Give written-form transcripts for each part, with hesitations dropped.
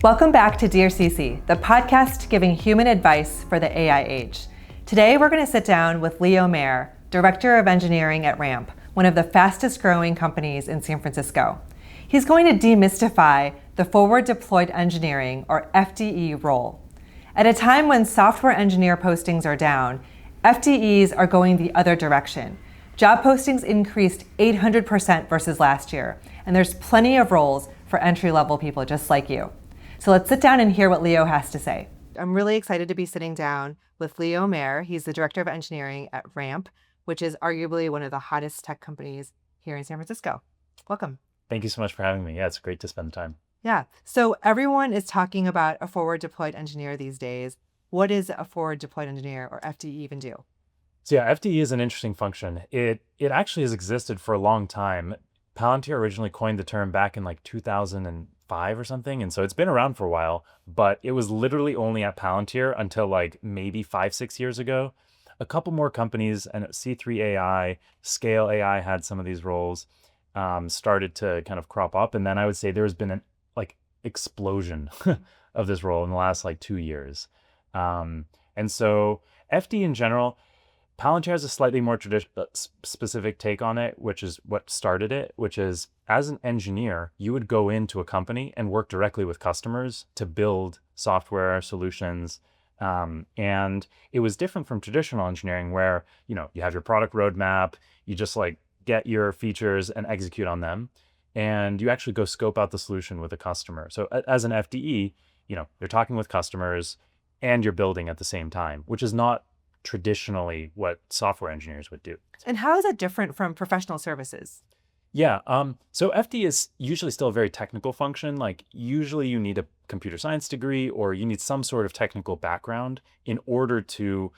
Welcome back to dearCC, the podcast giving human advice for the AI age. Today, we're going to sit down with Leo Mehr, Director of Engineering at Ramp, one of the fastest growing companies in San Francisco. He's going to demystify the forward deployed engineering, or FDE, role. At a time when software engineer postings are down, FDEs are going the other direction. Job postings increased 800% versus last year, and there's plenty of roles for entry-level people just like you. So let's sit down and hear what Leo has to say. I'm really excited to be sitting down with Leo Mehr. He's the Director of Engineering at Ramp, which is arguably one of the hottest tech companies here in San Francisco. Welcome. Thank you so much for having me. Yeah, it's great to spend the time. Yeah. So everyone is talking about a forward deployed engineer these days. What does a forward deployed engineer, or FDE, even do? So yeah, FDE is an interesting function. It actually has existed for a long time. Palantir originally coined the term back in like 2005 or something. And so it's been around for a while, but it was literally only at Palantir until like maybe 5-6 years ago. A couple more companies, and C3 AI, Scale AI had some of these roles, started to kind of crop up. And then I would say there's been an explosion of this role in the last like 2 years. And so FD in general, Palantir has a slightly more specific take on it, which is what started it, which is as an engineer, you would go into a company and work directly with customers to build software solutions. And it was different from traditional engineering where, you have your product roadmap, you just like get your features and execute on them. And you actually go scope out the solution with a customer. So as an FDE, you're talking with customers and you're building at the same time, which is not traditionally what software engineers would do. And how is that different from professional services? Yeah, so FD is usually still a very technical function. Like usually you need a computer science degree or you need some sort of technical background in order to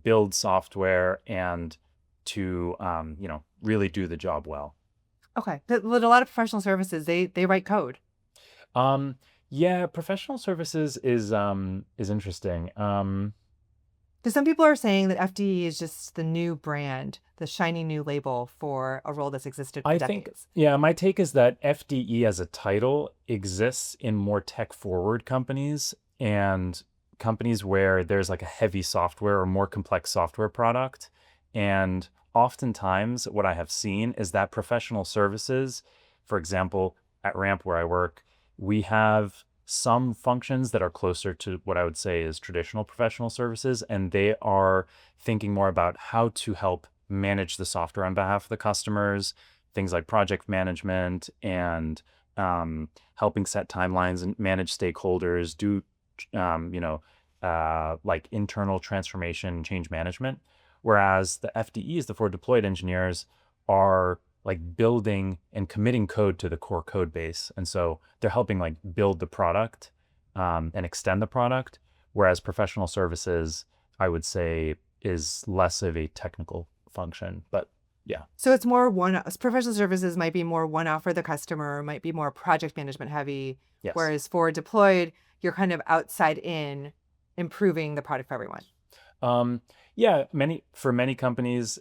build software and to, really do the job well. Okay, but a lot of professional services, they write code. Yeah, professional services is interesting. Because some people are saying that FDE is just the new brand, the shiny new label for a role that's existed for decades. My take is that FDE as a title exists in more tech-forward companies and companies where there's like a heavy software or more complex software product. And oftentimes what I have seen is that professional services, for example, at Ramp where I work, we have some functions that are closer to what I would say is traditional professional services, and they are thinking more about how to help manage the software on behalf of the customers, things like project management and helping set timelines and manage stakeholders, do like internal transformation, change management. Whereas the FDEs, the forward deployed engineers, are like building and committing code to the core code base. And so they're helping like build the product and extend the product. Whereas professional services, I would say, is less of a technical function, but yeah. So it's more professional services might be more one-off for the customer, might be more project management heavy. Yes. Whereas forward deployed, you're kind of outside in improving the product for everyone. For many companies,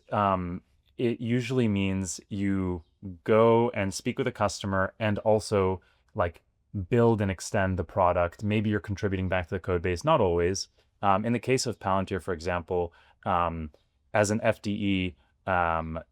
it usually means you go and speak with a customer and also like build and extend the product. Maybe you're contributing back to the code base, not always. In the case of Palantir, for example, as an FDE,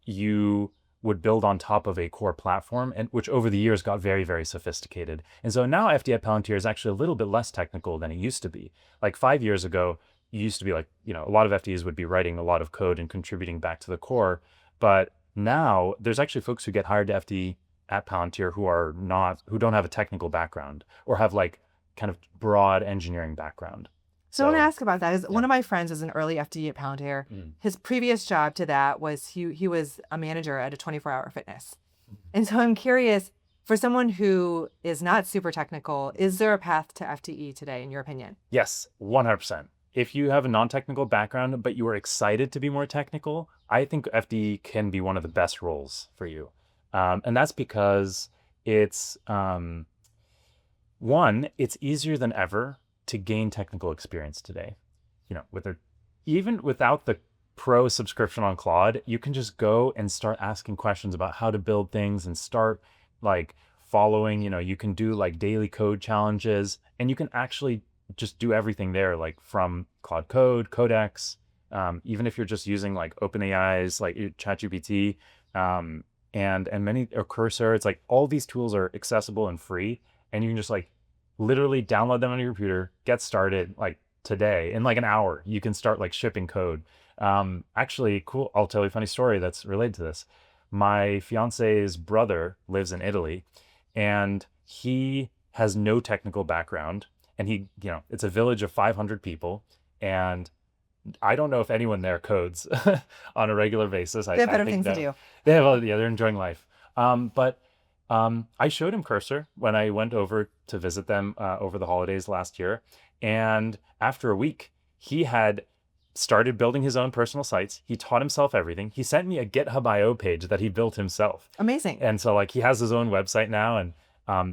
you would build on top of a core platform, and which over the years got very, very sophisticated. And so now FDE at Palantir is actually a little bit less technical than it used to be. Like 5 years ago, it used to be like, a lot of FDEs would be writing a lot of code and contributing back to the core. But now there's actually folks who get hired to FD at Palantir who don't have a technical background or have like kind of broad engineering background. So I want to ask about that. One of my friends is an early FD at Palantir. His previous job to that was he was a manager at a 24-hour fitness. And so I'm curious, for someone who is not super technical, is there a path to FDE today, in your opinion? Yes, 100%. If you have a non-technical background, but you are excited to be more technical, I think FDE can be one of the best roles for you. And that's because it's, it's easier than ever to gain technical experience today. Even without the pro subscription on Claude, you can just go and start asking questions about how to build things and start like following, you can do like daily code challenges, and you can actually just do everything there, like from Cloud Code, Codex, even if you're just using like OpenAI's, like ChatGPT, and many, or Cursor. It's like all these tools are accessible and free, and you can just like literally download them on your computer, get started like today. In like an hour, you can start like shipping code. Actually, cool. I'll tell you a funny story that's related to this. My fiance's brother lives in Italy, and he has no technical background. And it's a village of 500 people, and I don't know if anyone there codes on a regular basis. They have better I think things to do. they have, yeah, they're enjoying life. But I showed him Cursor when I went over to visit them over the holidays last year. And after a week, he had started building his own personal sites. He taught himself everything. He sent me a GitHub IO page that he built himself. Amazing. And so like he has his own website now, and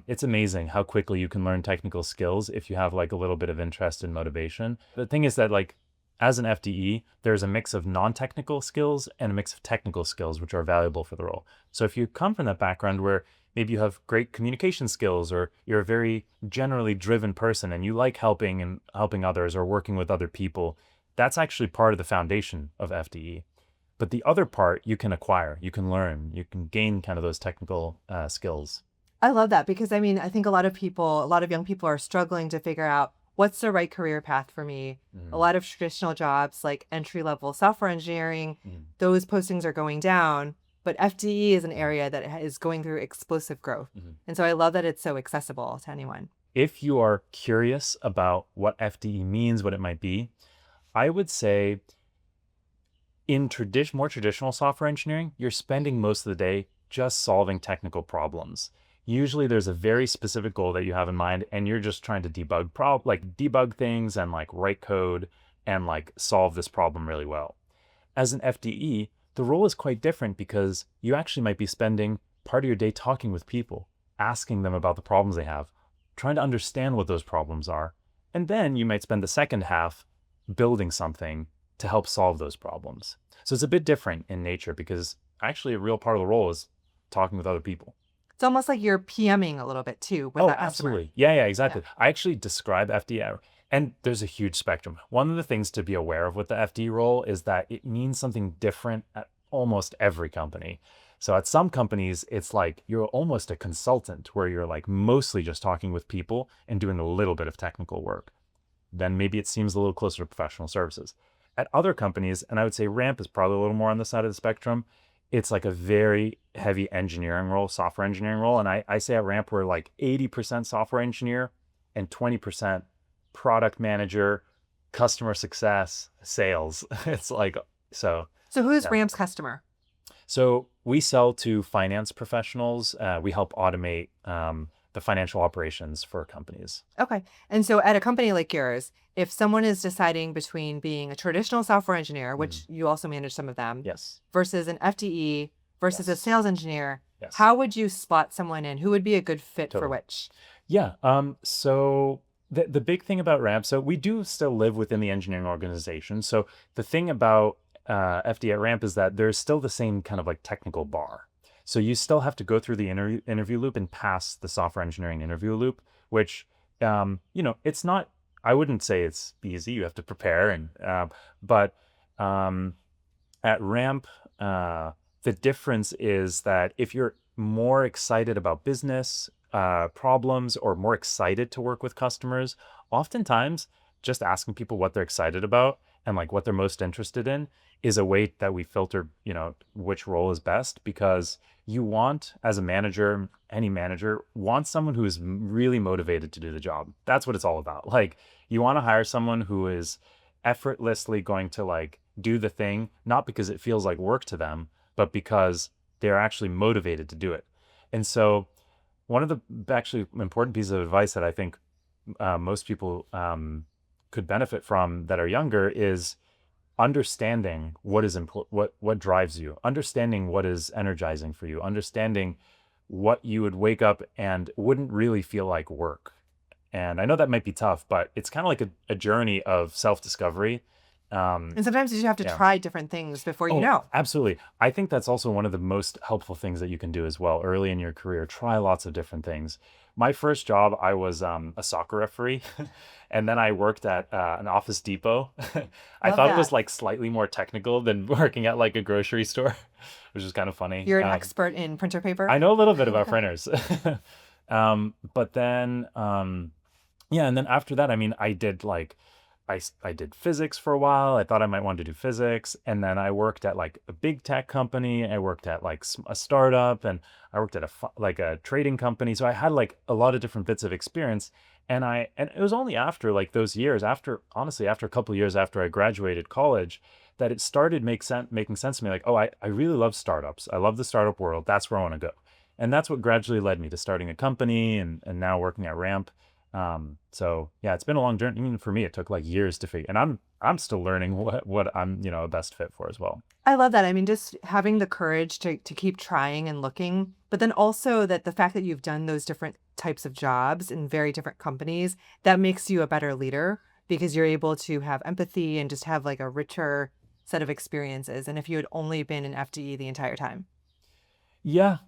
it's amazing how quickly you can learn technical skills if you have like a little bit of interest and motivation. The thing is that like as an FDE, there's a mix of non-technical skills and a mix of technical skills, which are valuable for the role. So if you come from that background where maybe you have great communication skills, or you're a very generally driven person and you like helping others or working with other people, that's actually part of the foundation of FDE. But the other part you can acquire, you can learn, you can gain kind of those technical skills. I love that, because I mean, I think a lot of young people are struggling to figure out what's the right career path for me. A lot of traditional jobs like entry-level software engineering, those postings are going down, but FDE is an area that is going through explosive growth. And so I love that it's so accessible to anyone. If you are curious about what FDE means, what it might be, I would say in more traditional software engineering, you're spending most of the day just solving technical problems. Usually there's a very specific goal that you have in mind, and you're just trying to debug things and like write code and like solve this problem really well. As an FDE, the role is quite different, because you actually might be spending part of your day talking with people, asking them about the problems they have, trying to understand what those problems are. And then you might spend the second half building something to help solve those problems. So it's a bit different in nature, because actually a real part of the role is talking with other people. It's almost like you're PMing a little bit too with that customer. Absolutely. Yeah, exactly. Yeah. I actually describe FDE, and there's a huge spectrum. One of the things to be aware of with the FDE role is that it means something different at almost every company. So at some companies, it's like you're almost a consultant, where you're like mostly just talking with people and doing a little bit of technical work. Then maybe it seems a little closer to professional services. At other companies, and I would say Ramp is probably a little more on the side of the spectrum, it's like a very heavy engineering role, software engineering role. And I say at Ramp, we're like 80% software engineer and 20% product manager, customer success, sales. It's like, so. So who's Ramp's customer? So we sell to finance professionals. We help automate the financial operations for companies. Okay. And so at a company like yours, if someone is deciding between being a traditional software engineer, which you also manage some of them, yes, versus an FDE versus a sales engineer, yes, how would you slot someone in? Who would be a good fit for which? Yeah. So the big thing about Ramp, so we do still live within the engineering organization. So the thing about FDE at Ramp is that there's still the same kind of like technical bar. So you still have to go through the interview loop and pass the software engineering interview loop, which, it's not, I wouldn't say it's easy. You have to prepare. But at Ramp, the difference is that if you're more excited about business problems, or more excited to work with customers, oftentimes just asking people what they're excited about and like what they're most interested in is a way that we filter, which role is best. Because you want, as a manager, any manager wants someone who is really motivated to do the job. That's what it's all about. Like, you want to hire someone who is effortlessly going to like do the thing, not because it feels like work to them, but because they're actually motivated to do it. And so one of the actually important pieces of advice that I think most people could benefit from that are younger is understanding what is important, what drives you, understanding what is energizing for you, understanding what you would wake up and wouldn't really feel like work. And I know that might be tough, but it's kind of like a journey of self-discovery. And sometimes you have to Yeah. try different things before you Oh, know. absolutely. I think that's also one of the most helpful things that you can do as well early in your career. Try lots of different things. My first job, I was a soccer referee, and then I worked at an Office Depot. I Love thought it was that. like slightly more technical than working at like a grocery store, which is kind of funny. You're an expert in printer paper? I know a little bit about printers. But then, yeah, and then after that, I mean, I did like, I did physics for a while. I thought I might want to do physics. And then I worked at like a big tech company. I worked at like a startup, and I worked at like a trading company. So I had like a lot of different bits of experience. And it was only after like those years, honestly, after a couple of years after I graduated college, that it started making sense to me. Like, oh, I really love startups. I love the startup world. That's where I want to go. And that's what gradually led me to starting a company and now working at Ramp. So yeah, it's been a long journey. Even for me, it took like years to figure, and I'm still learning what I'm, a best fit for as well. I love that. I mean, just having the courage to keep trying and looking, but then also that the fact that you've done those different types of jobs in very different companies, that makes you a better leader because you're able to have empathy and just have like a richer set of experiences. And if you had only been in FDE the entire time. Yeah,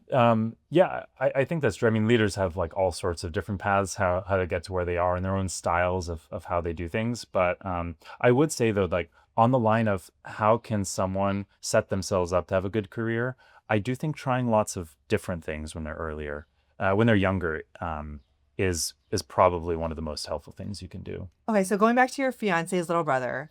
yeah, I think that's true. I mean, leaders have like all sorts of different paths how to get to where they are and their own styles of how they do things. But I would say though, like on the line of how can someone set themselves up to have a good career, I do think trying lots of different things when they're younger, is probably one of the most helpful things you can do. Okay, so going back to your fiance's little brother,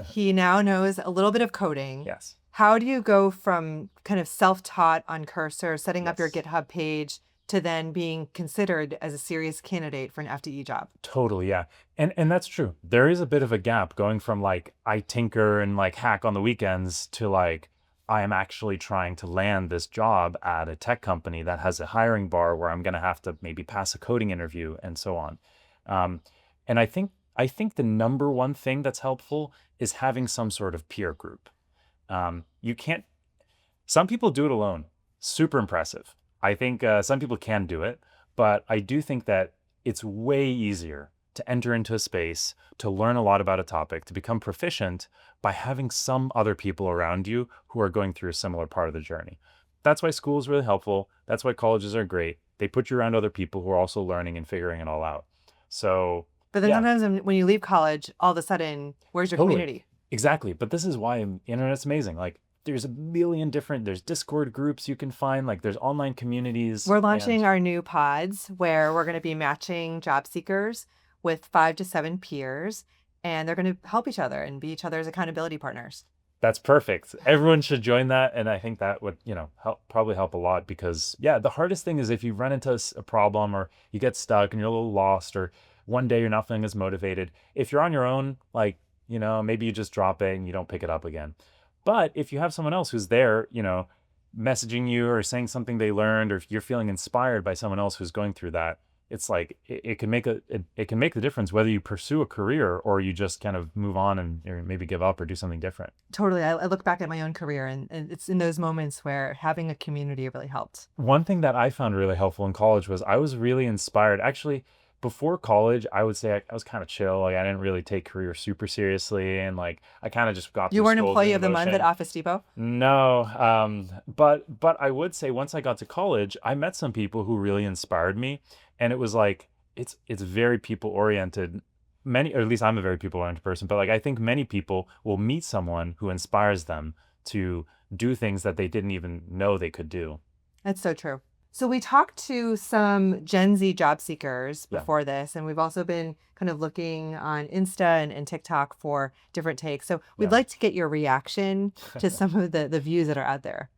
he now knows a little bit of coding. Yes. How do you go from kind of self-taught on Cursor, setting up your Yes. GitHub page, to then being considered as a serious candidate for an FDE job? Totally, yeah. And that's true. There is a bit of a gap going from like I tinker and like hack on the weekends to like I am actually trying to land this job at a tech company that has a hiring bar where I'm going to have to maybe pass a coding interview and so on. And I think the number one thing that's helpful is having some sort of peer group. You can't, some people do it alone. Super impressive. I think some people can do it, but I do think that it's way easier to enter into a space, to learn a lot about a topic, to become proficient by having some other people around you who are going through a similar part of the journey. That's why school is really helpful. That's why colleges are great. They put you around other people who are also learning and figuring it all out. So, But then yeah, sometimes when you leave college, all of a sudden, where's your totally. community? Exactly. But this is why the internet's amazing. Like, there's a million there's Discord groups you can find, like there's online communities. We're launching And our new pods where we're going to be matching job seekers with 5 to 7 peers, and they're going to help each other and be each other's accountability partners. that's perfect. Everyone should join that. And I think that would, probably help a lot because, yeah, the hardest thing is if you run into a problem or you get stuck and you're a little lost or one day you're not feeling as motivated. If you're on your own, like, maybe you just drop it and you don't pick it up again. But if you have someone else who's there, messaging you or saying something they learned, or if you're feeling inspired by someone else who's going through that, it's like it can make the difference whether you pursue a career or you just kind of move on and or maybe give up or do something different. Totally. I look back at my own career, and it's in those moments where having a community really helped. One thing that I found really helpful in college was I was really inspired. Actually, before college, I would say I was kind of chill. Like I didn't really take career super seriously, and like I kind of just got You through weren't school employee through of the month at motion. Office Depot? No, but I would say once I got to college, I met some people who really inspired me, and it was like it's very people oriented. Many, or at least I'm a very people oriented person, but like I think many people will meet someone who inspires them to do things that they didn't even know they could do. That's so true. So we talked to some Gen Z job seekers Yeah. before this, and we've also been kind of looking on Insta and TikTok for different takes. So we'd Yeah. like to get your reaction to some of the views that are out there.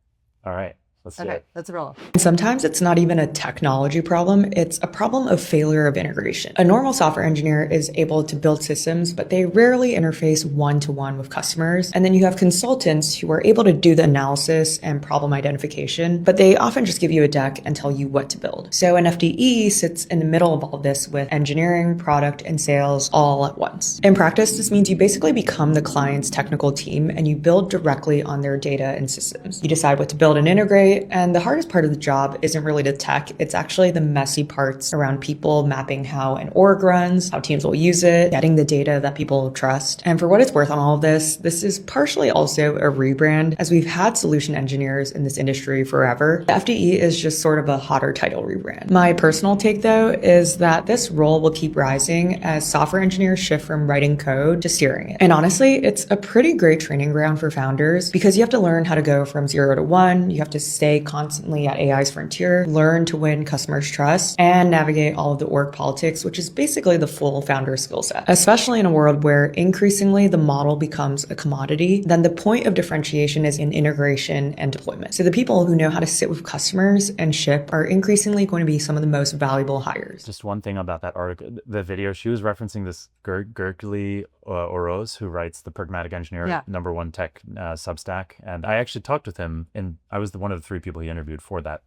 All right, let's do Okay, it. let's roll. Sometimes it's not even a technology problem, it's a problem of failure of integration. A normal software engineer is able to build systems, but they rarely interface one-to-one with customers. And then you have consultants who are able to do the analysis and problem identification, but they often just give you a deck and tell you what to build. So an FDE sits in the middle of all this with engineering, product, and sales all at once. In practice, this means you basically become the client's technical team and you build directly on their data and systems. You decide what to build and integrate, Exactly. And the hardest part of the job isn't really the tech. It's actually the messy parts around people mapping how an org runs, how teams will use it, getting the data that people trust. And for what it's worth on all of this is partially also a rebrand, as we've had solution engineers in this industry forever. The FDE is just sort of a hotter title rebrand. My personal take, though, is that this role will keep rising as software engineers shift from writing code to steering it. And honestly, it's a pretty great training ground for founders because you have to learn how to go from 0 to 1. You have to stay constantly at AI's frontier, learn to win customers' trust, and navigate all of the org politics, which is basically the full founder skill set. Especially in a world where increasingly the model becomes a commodity, then the point of differentiation is in integration and deployment. So the people who know how to sit with customers and ship are increasingly going to be some of the most valuable hires. Just one thing about that article, the video, she was referencing this Gergely Oroz, who writes the Pragmatic Engineer #1 tech Substack. And I actually talked with him, and I was one of the 3 people he interviewed for that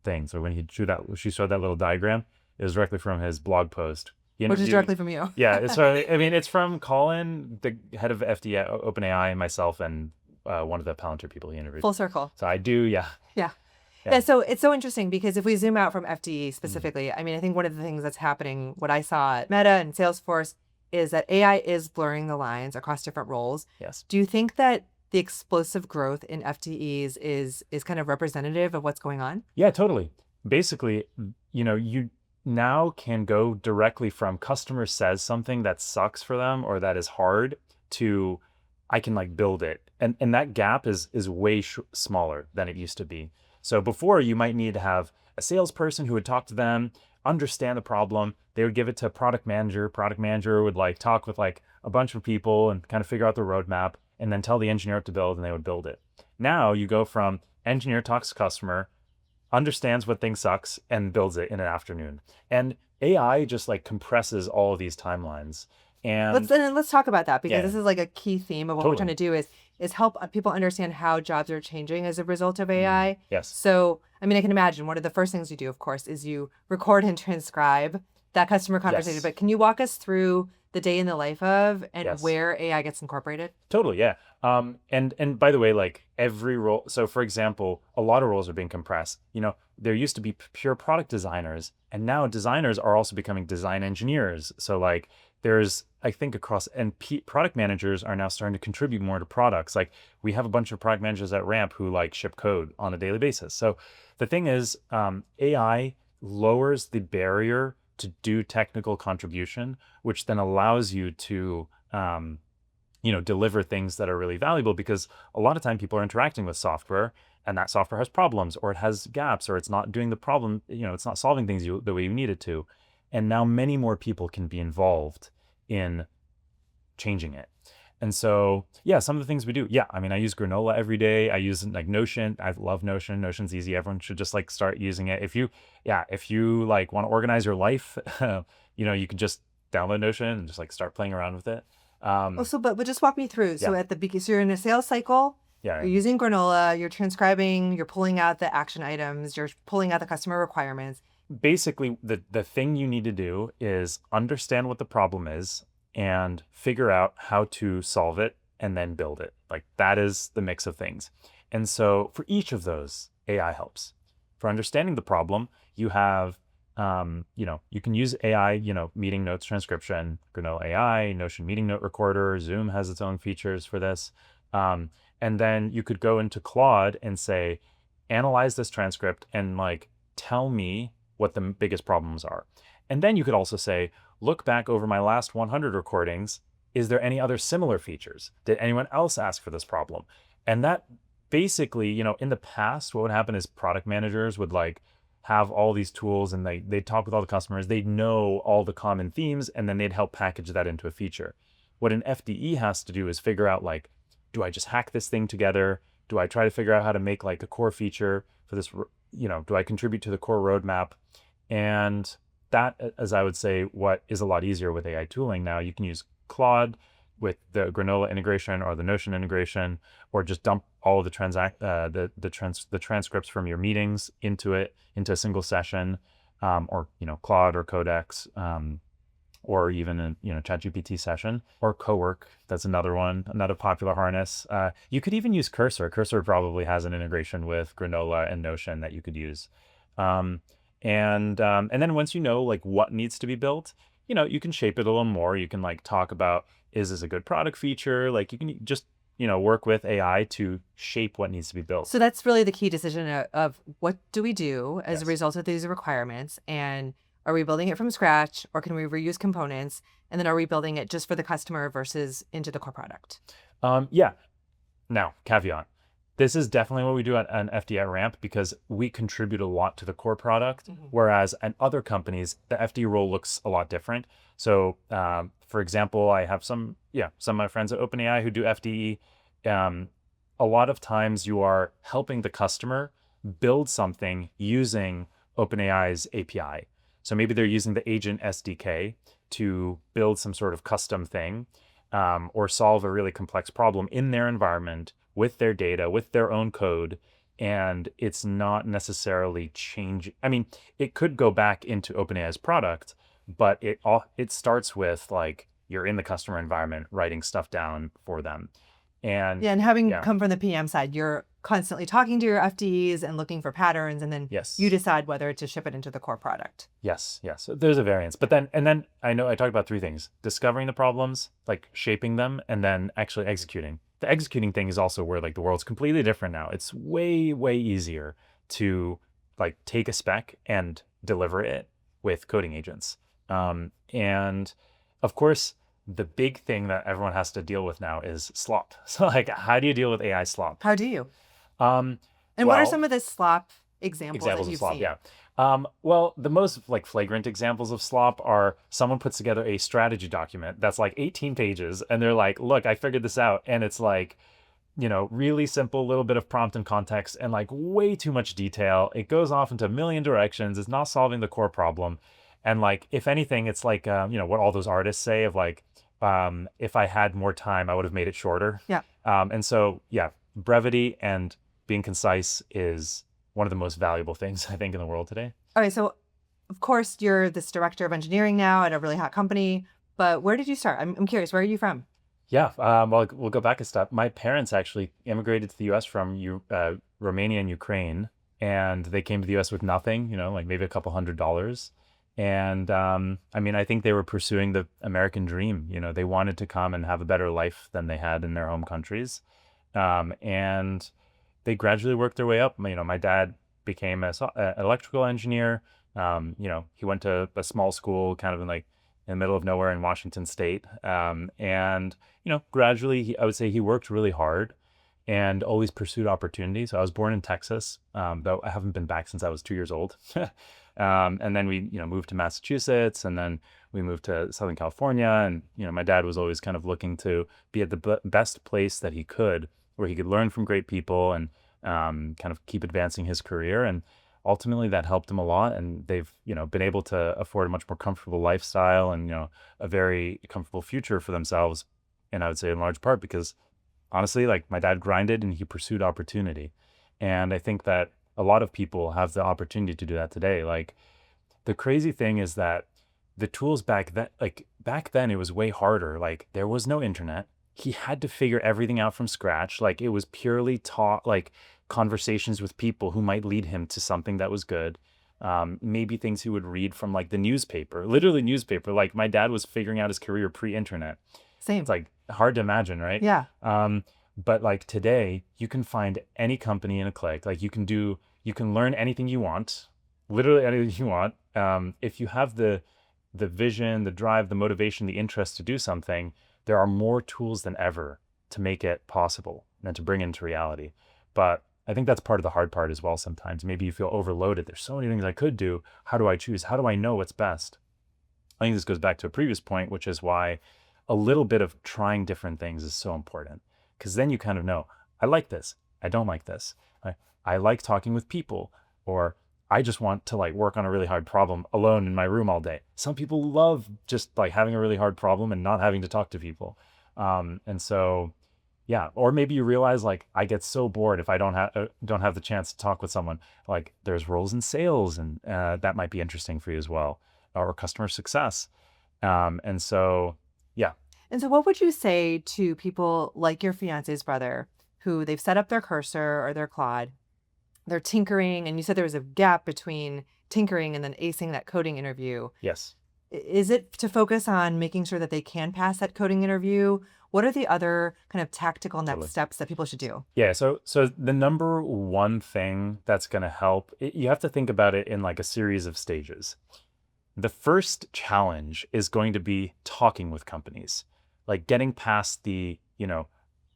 thing. So when she showed that little diagram, it was directly from his blog post. Which is directly from you. Yeah. So, I mean, it's from Colin, the head of FDE at OpenAI, myself, and one of the Palantir people he interviewed. Full circle. So I do, yeah. Yeah, so it's so interesting because if we zoom out from FDE specifically, I mean, I think one of the things that's happening, what I saw at Meta and Salesforce, is that AI is blurring the lines across different roles. Yes. Do you think that the explosive growth in FDEs is kind of representative of what's going on? Yeah, totally. Basically, you now can go directly from customer says something that sucks for them or that is hard to I can build it. And that gap is way smaller than it used to be. So before, you might need to have a salesperson who would talk to them, understand the problem. They would give it to a product manager. Product manager would talk with a bunch of people and kind of figure out the roadmap and then tell the engineer what to build, and they would build it. Now you go from engineer talks to customer, understands what thing sucks, and builds it in an afternoon. And AI just compresses all of these timelines. And let's talk about that because this is a key theme of what we're trying to do is help people understand how jobs are changing as a result of AI. Yes. So, I mean, I can imagine one of the first things you do, of course, is you record and transcribe that customer conversation. Yes. But can you walk us through the day in the life of and where AI gets incorporated? Totally, yeah. And by the way, every role. So, for example, a lot of roles are being compressed. There used to be pure product designers, and now designers are also becoming design engineers. So, there's, I think, product managers are now starting to contribute more to products. We have a bunch of product managers at Ramp who ship code on a daily basis. So the thing is, AI lowers the barrier to do technical contribution, which then allows you to, deliver things that are really valuable, because a lot of time people are interacting with software and that software has problems or it has gaps or it's not doing the problem, it's not solving things the way you need it to. And now many more people can be involved in changing it. And so, some of the things we do. Yeah, I mean, I use Granola every day. I use Notion. I love Notion. Notion's easy. Everyone should just start using it. If you want to organize your life, you can just download Notion and just start playing around with it. But just walk me through. So at the beginning, so you're in a sales cycle. Yeah. You're using Granola. You're transcribing. You're pulling out the action items. You're pulling out the customer requirements. Basically, the thing you need to do is understand what the problem is and figure out how to solve it and then build it. That is the mix of things. And so for each of those, AI helps. For understanding the problem, you have, you can use AI, meeting notes transcription, Granola AI, Notion meeting note recorder, Zoom has its own features for this. And then you could go into Claude and say, analyze this transcript and tell me what the biggest problems are. And then you could also say, look back over my last 100 recordings. Is there any other similar features? Did anyone else ask for this problem? And that basically, in the past, what would happen is product managers would have all these tools and they'd talk with all the customers. They'd know all the common themes and then they'd help package that into a feature. What an FDE has to do is figure out do I just hack this thing together? Do I try to figure out how to make a core feature for this? Do I contribute to the core roadmap? And that, as I would say, what is a lot easier with AI tooling now. You can use Claude with the Granola integration or the Notion integration, or just dump all of the transcripts from your meetings into a single session, or Claude or Codex. or even a ChatGPT session, or Cowork. That's another one, another popular harness. You could even use Cursor. Cursor probably has an integration with Granola and Notion that you could use. And then once you know like what needs to be built, you can shape it a little more. You can like talk about, is this a good product feature? Like you can just work with AI to shape what needs to be built. So that's really the key decision of what do we do as a result of these requirements, and are we building it from scratch, or can we reuse components? And then are we building it just for the customer versus into the core product? Yeah. Now, caveat. This is definitely what we do at an FDE at Ramp because we contribute a lot to the core product, whereas at other companies, the FDE role looks a lot different. So, for example, I have some of my friends at OpenAI who do FDE. A lot of times you are helping the customer build something using OpenAI's API. So maybe they're using the agent SDK to build some sort of custom thing, or solve a really complex problem in their environment with their data, with their own code, and it's not necessarily changing. I mean, it could go back into OpenAI's product, but it starts with like you're in the customer environment writing stuff down for them. And having come from the PM side, you're constantly talking to your FDEs and looking for patterns, and then you decide whether to ship it into the core product. Yes. So there's a variance. But then I know I talked about three things: discovering the problems, like shaping them, and then actually executing. The executing thing is also where like the world's completely different now. It's way, way easier to like take a spec and deliver it with coding agents. And of course, the big thing that everyone has to deal with now is slop. So like, how do you deal with AI slop? How do you? And what are some of the slop examples that you've seen? Yeah. Well, the most like flagrant examples of slop are someone puts together a strategy document that's like 18 pages and they're like, look, I figured this out. And it's like, really simple, little bit of prompt and context and like way too much detail. It goes off into a million directions. It's not solving the core problem. And like, if anything, it's like, what all those artists say of like, if I had more time, I would have made it shorter. Yeah. And so, brevity and being concise is one of the most valuable things, I think, in the world today. Okay, so of course you're this director of engineering now at a really hot company, but where did you start? I'm curious, where are you from? Yeah, well, we'll go back a step. My parents actually immigrated to the U.S. from Romania and Ukraine, and they came to the U.S. with nothing, like maybe a couple $100. And I mean, I think they were pursuing the American dream. They wanted to come and have a better life than they had in their home countries. And they gradually worked their way up. My dad became an electrical engineer. He went to a small school kind of in the middle of nowhere in Washington State. And gradually, I would say he worked really hard and always pursued opportunities. So I was born in Texas, though I haven't been back since I was 2 years old. And then we, moved to Massachusetts, and then we moved to Southern California. And, my dad was always kind of looking to be at the best place that he could, where he could learn from great people and kind of keep advancing his career. And ultimately that helped him a lot. And they've, been able to afford a much more comfortable lifestyle and, a very comfortable future for themselves. And I would say in large part because honestly, like my dad grinded and he pursued opportunity. And I think that a lot of people have the opportunity to do that today. Like the crazy thing is that the tools back then, it was way harder. Like there was no internet. He had to figure everything out from scratch. Like it was purely taught, like conversations with people who might lead him to something that was good. Maybe things he would read from like the newspaper, literally newspaper. Like my dad was figuring out his career pre-internet. Same. It's like hard to imagine, right? Yeah. But like today you can find any company in a click. Like you can learn anything you want, literally anything you want. If you have the vision, the drive, the motivation, the interest to do something, there are more tools than ever to make it possible and to bring into reality. But I think that's part of the hard part as well. Sometimes maybe you feel overloaded. There's so many things I could do. How do I choose? How do I know what's best? I think this goes back to a previous point, which is why a little bit of trying different things is so important. Because then you kind of know, I like this. I don't like this. I like talking with people, or I just want to like work on a really hard problem alone in my room all day. Some people love just like having a really hard problem and not having to talk to people. And so, yeah. Or maybe you realize like I get so bored if I don't have the chance to talk with someone. Like there's roles in sales, and that might be interesting for you as well, or customer success. And so, yeah. And so what would you say to people like your fiance's brother who they've set up their cursor or their Claude, they're tinkering, and you said there was a gap between tinkering and then acing that coding interview. Yes. Is it to focus on making sure that they can pass that coding interview? What are the other kind of tactical next steps that people should do? Yeah, so the number one thing that's going to help, you have to think about it in like a series of stages. The first challenge is going to be talking with companies, like getting past the,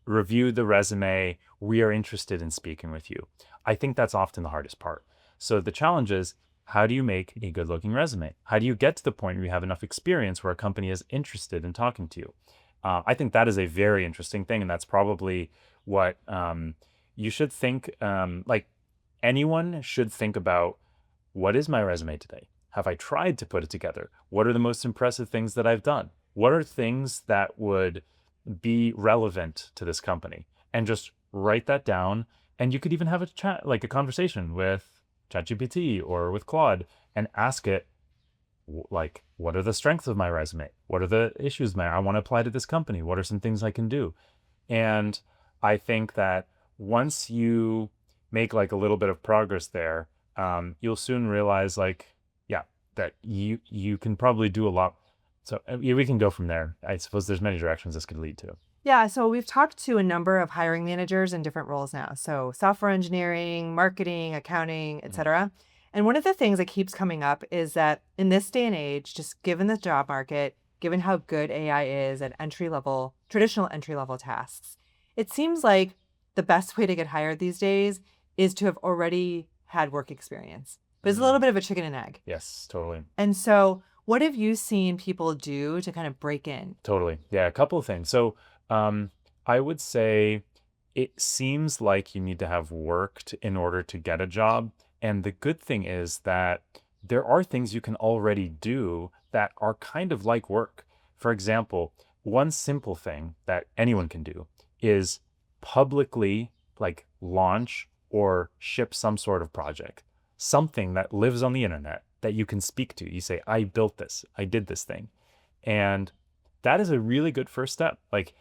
review the resume, we are interested in speaking with you. I think that's often the hardest part. So the challenge is, how do you make a good looking resume? How do you get to the point where you have enough experience where a company is interested in talking to you? I think that is a very interesting thing. And that's probably what you should think, like anyone should think about, what is my resume today? Have I tried to put it together? What are the most impressive things that I've done? What are things that would be relevant to this company? And just write that down. And you could even have a chat, like a conversation with ChatGPT or with Claude, and ask it, like, what are the strengths of my resume? What are the issues I want to apply to this company? What are some things I can do? And I think that once you make like a little bit of progress there, you'll soon realize, like, yeah, that you can probably do a lot. So we can go from there. I suppose there's many directions this could lead to. Yeah, so we've talked to a number of hiring managers in different roles now. So software engineering, marketing, accounting, et cetera. And one of the things that keeps coming up is that in this day and age, just given the job market, given how good AI is at traditional entry-level tasks, it seems like the best way to get hired these days is to have already had work experience. But it's a little bit of a chicken and egg. Yes, totally. And so what have you seen people do to kind of break in? Totally. Yeah, a couple of things. So I would say it seems like you need to have worked in order to get a job. And the good thing is that there are things you can already do that are kind of like work. For example, one simple thing that anyone can do is publicly like launch or ship some sort of project, something that lives on the internet that you can speak to. You say, I built this, I did this thing. And that is a really good first step. Like,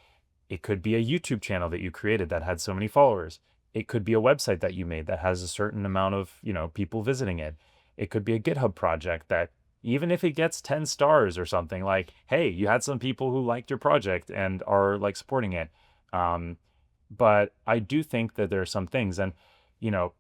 it could be a YouTube channel that you created that had so many followers. It could be a website that you made that has a certain amount of, people visiting it. It could be a GitHub project that, even if it gets 10 stars or something, like, hey, you had some people who liked your project and are like supporting it. But I do think that there are some things, and, and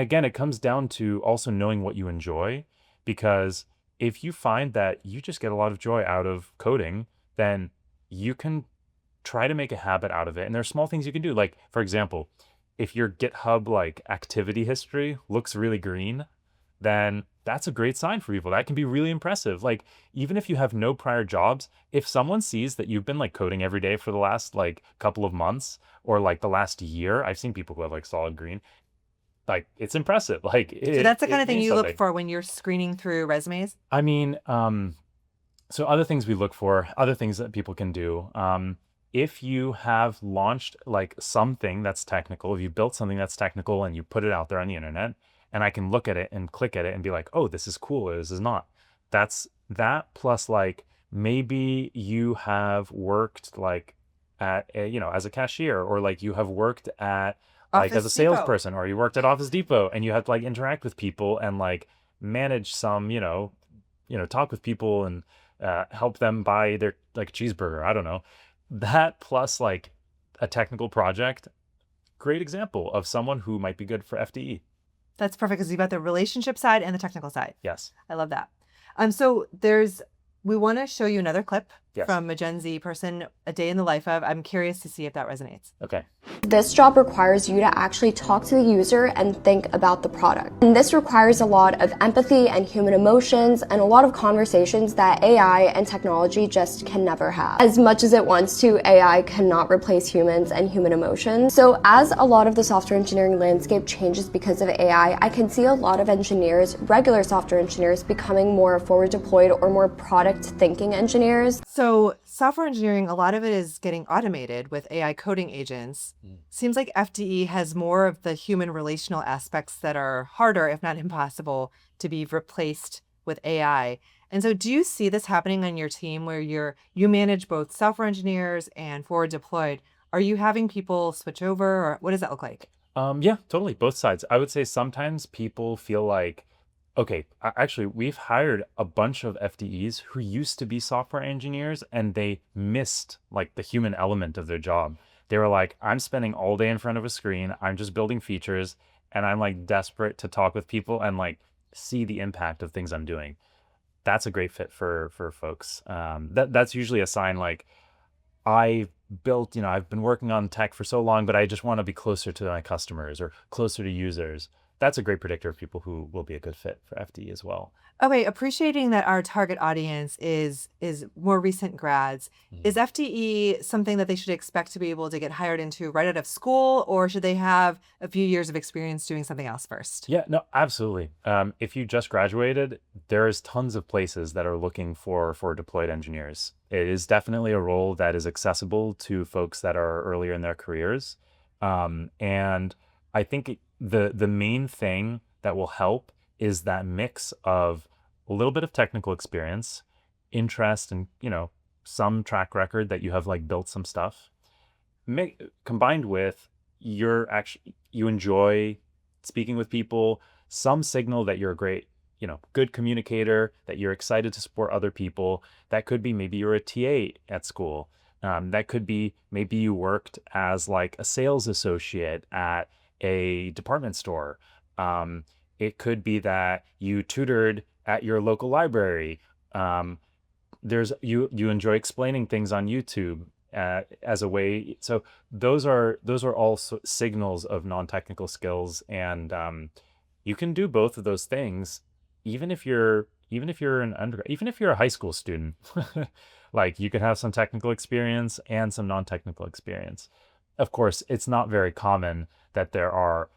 again, it comes down to also knowing what you enjoy, because if you find that you just get a lot of joy out of coding, then you can try to make a habit out of it. And there are small things you can do. Like, for example, if your GitHub like activity history looks really green, then that's a great sign for people. That can be really impressive. Like, even if you have no prior jobs, if someone sees that you've been like coding every day for the last like couple of months or like the last year, I've seen people who have like solid green, like, it's impressive. Like, so that's the kind of thing you look for when you're screening through resumes? I mean, so other things we look for, other things that people can do. If you have launched like something that's technical, if you built something that's technical and you put it out there on the internet, and I can look at it and click at it and be like, oh, this is cool, or this is not. That's that, plus like maybe you have worked like at as a cashier, or like you have worked at like as a salesperson, or you worked at Office Depot and you had to like interact with people and like manage some, talk with people and help them buy their like cheeseburger. I don't know. That plus like a technical project, great example of someone who might be good for FDE. That's perfect, because you've got the relationship side and the technical side. Yes. I love that. So we want to show you another clip from a Gen Z person, a day in the life of. I'm curious to see if that resonates. Okay. This job requires you to actually talk to the user and think about the product. And this requires a lot of empathy and human emotions and a lot of conversations that AI and technology just can never have. As much as it wants to, AI cannot replace humans and human emotions. So as a lot of the software engineering landscape changes because of AI, I can see a lot of engineers, regular software engineers, becoming more forward deployed or more product thinking engineers. So software engineering, a lot of it is getting automated with AI coding agents. Seems like FDE has more of the human relational aspects that are harder, if not impossible, to be replaced with AI. And so do you see this happening on your team where you manage both software engineers and forward deployed? Are you having people switch over, or what does that look like? Yeah, totally. Both sides. I would say sometimes people feel like, okay, actually, we've hired a bunch of FDEs who used to be software engineers and they missed like the human element of their job. They were like, I'm spending all day in front of a screen. I'm just building features and I'm like desperate to talk with people and like see the impact of things I'm doing. That's a great fit for folks. That's usually a sign like, I built, I've been working on tech for so long, but I just want to be closer to my customers or closer to users. That's a great predictor of people who will be a good fit for FD as well. Okay, appreciating that our target audience is more recent grads. Is FDE something that they should expect to be able to get hired into right out of school, or should they have a few years of experience doing something else first? Yeah, no, absolutely. If you just graduated, there's tons of places that are looking for deployed engineers. It is definitely a role that is accessible to folks that are earlier in their careers. And I think the main thing that will help is that mix of a little bit of technical experience, interest, and some track record that you have like built some stuff, combined with you enjoy speaking with people, some signal that you're a great, good communicator, that you're excited to support other people. That could be maybe you're a TA at school. That could be maybe you worked as like a sales associate at a department store. It could be that you tutored at your local library. You enjoy explaining things on YouTube as a way. So those are all signals of non-technical skills, and you can do both of those things, even if you're an undergrad, even if you're a high school student. Like you can have some technical experience and some non-technical experience. Of course, it's not very common that there are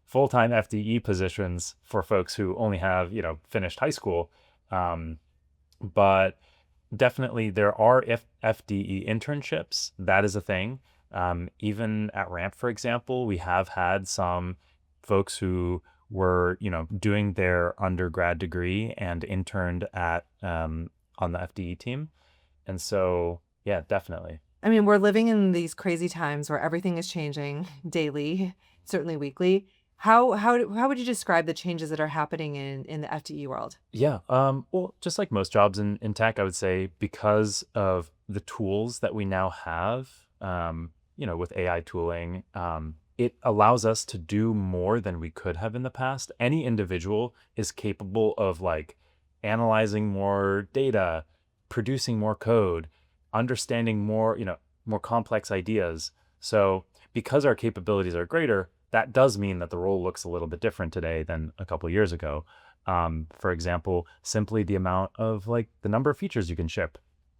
full-time FDE positions for folks who only have finished high school, but definitely there are FDE internships. That is a thing. Even at Ramp, for example, we have had some folks who were doing their undergrad degree and interned at on the FDE team. And so yeah, definitely. I mean, we're living in these crazy times where everything is changing daily, certainly weekly. How would you describe the changes that are happening in the FDE world? Yeah. Well, just like most jobs in tech, I would say because of the tools that we now have, with AI tooling, it allows us to do more than we could have in the past. Any individual is capable of like analyzing more data, producing more code, understanding more, more complex ideas. So because our capabilities are greater, that does mean that the role looks a little bit different today than a couple of years ago. For example, simply the amount of like the number of features you can ship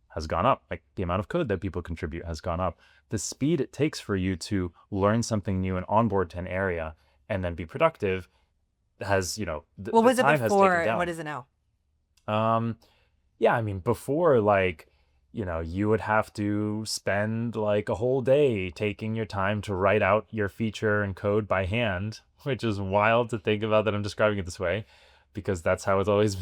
has gone up. Like the amount of code that people contribute has gone up. The speed it takes for you to learn something new and onboard to an area and then be productive has, What was it time has before? taken down. What is it now? Yeah, I mean, before like, you would have to spend like a whole day taking your time to write out your feature and code by hand, which is wild to think about that I'm describing it this way, because that's how it's always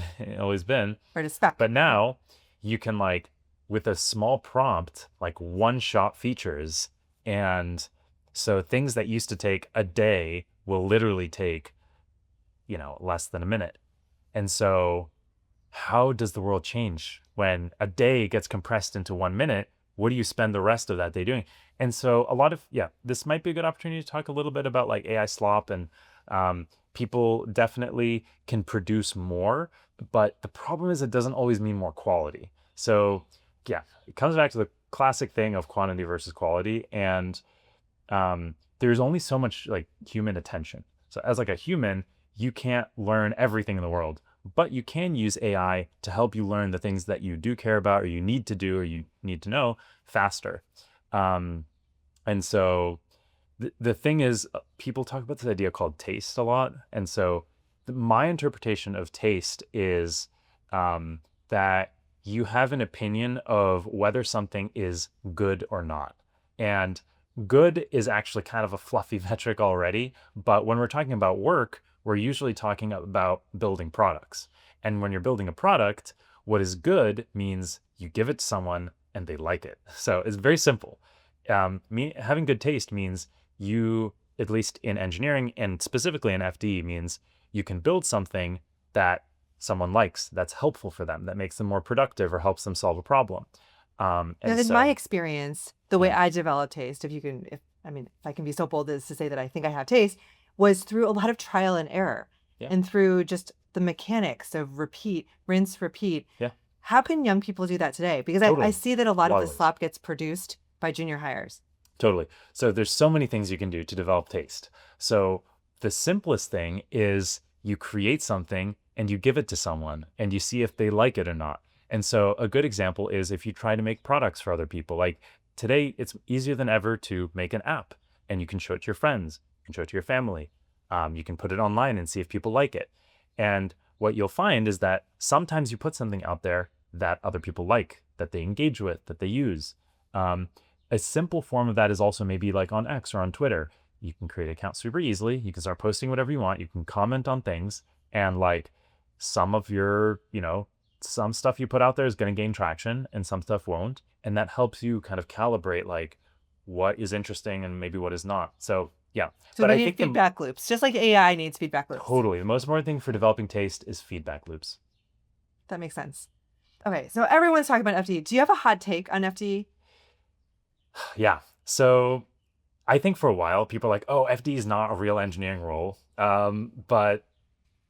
been. Or to spec. But now you can like, with a small prompt, like one-shot features. And so things that used to take a day will literally take, less than a minute. And so how does the world change when a day gets compressed into 1 minute? What do you spend the rest of that day doing? And so this might be a good opportunity to talk a little bit about like AI slop, and people definitely can produce more, but the problem is it doesn't always mean more quality. So yeah, it comes back to the classic thing of quantity versus quality. And there's only so much like human attention. So as like a human, you can't learn everything in the world, but you can use AI to help you learn the things that you do care about, or you need to do, or you need to know faster. And so the thing is, people talk about this idea called taste a lot. And so my interpretation of taste is that you have an opinion of whether something is good or not. And good is actually kind of a fluffy metric already. But when we're talking about work, we're usually talking about building products. And when you're building a product, What is good means you give it to someone and they like it. So it's very simple. Having good taste means you, at least in engineering and specifically in FDE, means you can build something that someone likes, that's helpful for them, that makes them more productive or helps them solve a problem. In my experience, the way I developed taste, if I can be so bold as to say that I think I have taste, was through a lot of trial and error and through just the mechanics of repeat, rinse, repeat. Yeah. How can young people do that today? Because Totally. I see that a lot of the slop gets produced by junior hires. Totally. So there's so many things you can do to develop taste. So the simplest thing is you create something and you give it to someone and you see if they like it or not. And so a good example is if you try to make products for other people. Like today, it's easier than ever to make an app and you can show it to your friends, you can show it to your family. You can put it online and see if people like it. And what you'll find is that sometimes you put something out there that other people like, that they engage with, that they use. A simple form of that is also maybe like on X or on Twitter. You can create an account super easily. You can start posting whatever you want. You can comment on things, and like some of your, some stuff you put out there is going to gain traction and some stuff won't. And that helps you kind of calibrate like what is interesting and maybe what is not. So yeah. So we need feedback loops, just like AI needs feedback loops. Totally. The most important thing for developing taste is feedback loops. That makes sense. Okay. So everyone's talking about FDE. Do you have a hot take on FDE? Yeah. So I think for a while, people are like, oh, FD is not a real engineering role. But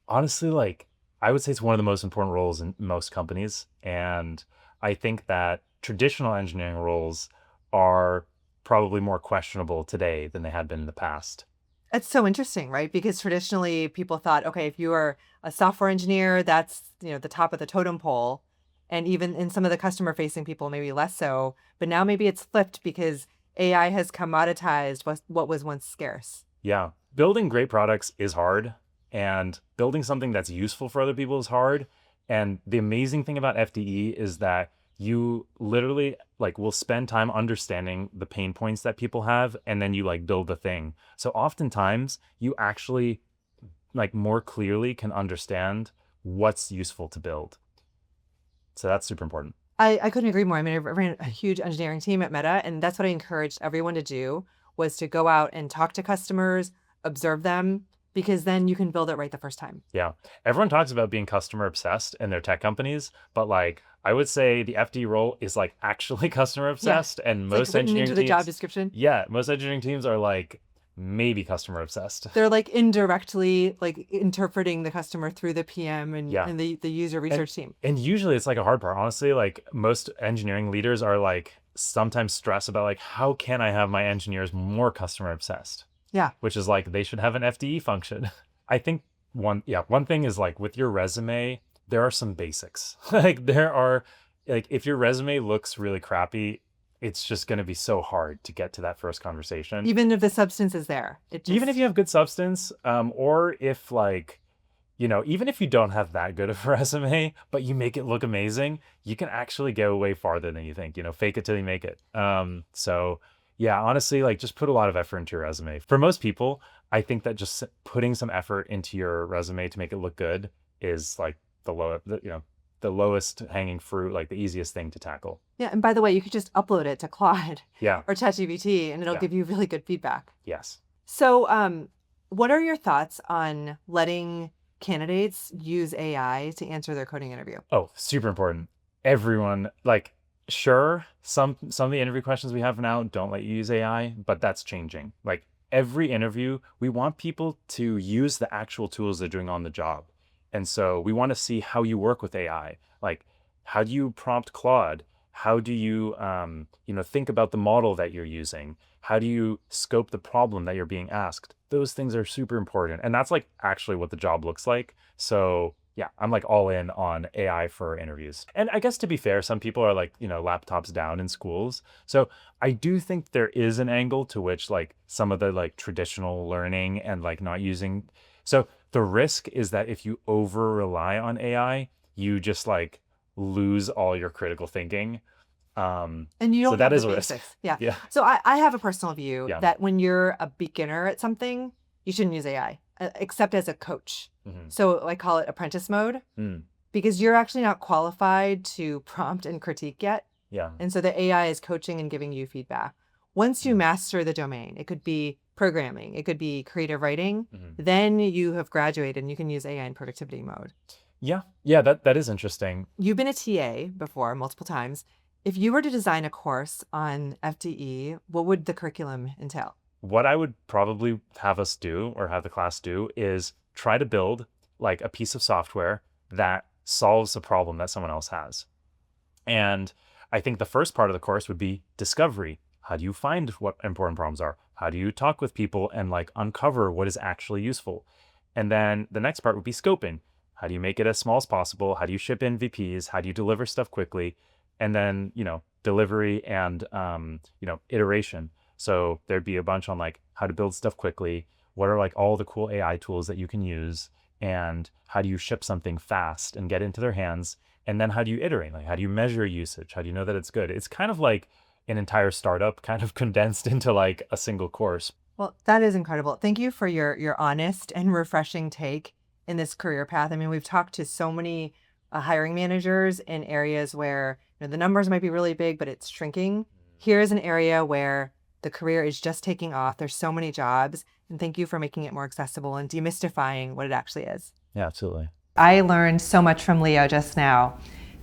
honestly, like I would say it's one of the most important roles in most companies. And I think that traditional engineering roles are probably more questionable today than they had been in the past. It's so interesting, right? Because traditionally people thought, okay, if you are a software engineer, that's, the top of the totem pole. And even in some of the customer facing people, maybe less so. But now maybe it's flipped because AI has commoditized what was once scarce. Yeah. Building great products is hard. And building something that's useful for other people is hard. And the amazing thing about FDE is that you literally will spend time understanding the pain points that people have, and then you build the thing. So oftentimes you actually more clearly can understand what's useful to build. So that's super important. I couldn't agree more. I mean, I ran a huge engineering team at Meta, and that's what I encouraged everyone to do, was to go out and talk to customers, observe them, because then you can build it right the first time. Yeah. Everyone talks about being customer obsessed in their tech companies, but I would say the FD role is actually customer obsessed. Yeah. And most engineering into the job description. Yeah. Most engineering teams are maybe customer obsessed. They're indirectly interpreting the customer through the PM and the user research team. And usually it's a hard part. Honestly, most engineering leaders are sometimes stressed about how can I have my engineers more customer obsessed? Yeah. Which is they should have an FDE function. I think one thing is with your resume, there are some basics. There are if your resume looks really crappy, it's just going to be so hard to get to that first conversation. Even if the substance is there. Even if you have good substance, or if even if you don't have that good of a resume, but you make it look amazing, you can actually go way farther than you think. Fake it till you make it. So yeah, honestly, just put a lot of effort into your resume. For most people, I think that just putting some effort into your resume to make it look good is the lowest hanging fruit, the easiest thing to tackle. Yeah, and by the way, you could just upload it to Claude or ChatGPT, and it'll give you really good feedback. Yes. So, what are your thoughts on letting candidates use AI to answer their coding interview? Oh, super important. Everyone, sure, some of the interview questions we have now don't let you use AI, but that's changing. Every interview, we want people to use the actual tools they're doing on the job. And so we want to see how you work with AI. How do you prompt Claude? How do you, think about the model that you're using? How do you scope the problem that you're being asked? Those things are super important. And that's actually what the job looks like. So yeah, I'm all in on AI for interviews. And I guess to be fair, some people are laptops down in schools. So I do think there is an angle to which some of the traditional learning and not using. So the risk is that if you over rely on AI, you just lose all your critical thinking. And you don't so that have is the a basics. risk. Yeah. So I have a personal view that when you're a beginner at something, you shouldn't use AI, except as a coach. Mm-hmm. So I call it apprentice mode. because you're actually not qualified to prompt and critique yet. Yeah. And so the AI is coaching and giving you feedback. Once you master the domain, it could be programming, it could be creative writing, then you have graduated and you can use AI in productivity mode. Yeah, that is interesting. You've been a TA before multiple times. If you were to design a course on FDE, what would the curriculum entail? What I would probably have us do, or have the class do, is try to build like a piece of software that solves a problem that someone else has. And I think the first part of the course would be discovery. How do you find what important problems are? How do you talk with people and like uncover what is actually useful? And then the next part would be scoping. How do you make it as small as possible? How do you ship MVPs? How do you deliver stuff quickly? And then, delivery and, iteration. So there'd be a bunch on like how to build stuff quickly. What are like all the cool AI tools that you can use? And how do you ship something fast and get into their hands? And then how do you iterate? Like, how do you measure usage? How do you know that it's good? It's kind of like an entire startup kind of condensed into like a single course. Well, that is incredible. Thank you for your honest and refreshing take in this career path. I mean, we've talked to so many hiring managers in areas where the numbers might be really big, but it's shrinking. Here's an area where the career is just taking off. There's so many jobs. And thank you for making it more accessible and demystifying what it actually is. Yeah, absolutely. I learned so much from Leo just now.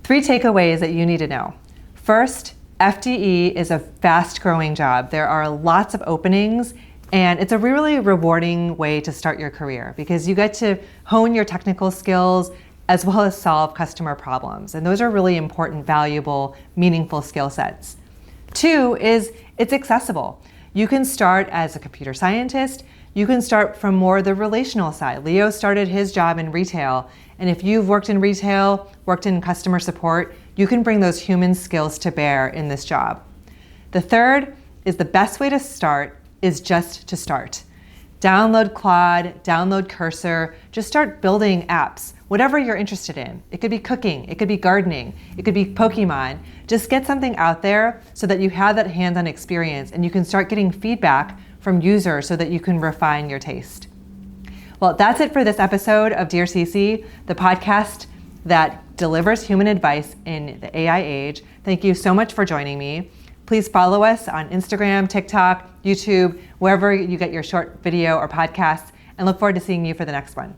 3 takeaways that you need to know. First, FDE is a fast-growing job. There are lots of openings, and it's a really rewarding way to start your career because you get to hone your technical skills as well as solve customer problems. And those are really important, valuable, meaningful skill sets. 2 is it's accessible. You can start as a computer scientist. You can start from more the relational side. Leo started his job in retail, and if you've worked in retail, worked in customer support, you can bring those human skills to bear in this job. The third is the best way to start is just to start. Download Claude, download Cursor, just start building apps, whatever you're interested in. It could be cooking, it could be gardening, it could be Pokemon. Just get something out there so that you have that hands-on experience and you can start getting feedback from users so that you can refine your taste. Well, that's it for this episode of dearCC, the podcast that delivers human advice in the AI age. Thank you so much for joining me. Please follow us on Instagram, TikTok, YouTube, wherever you get your short video or podcasts, and look forward to seeing you for the next one.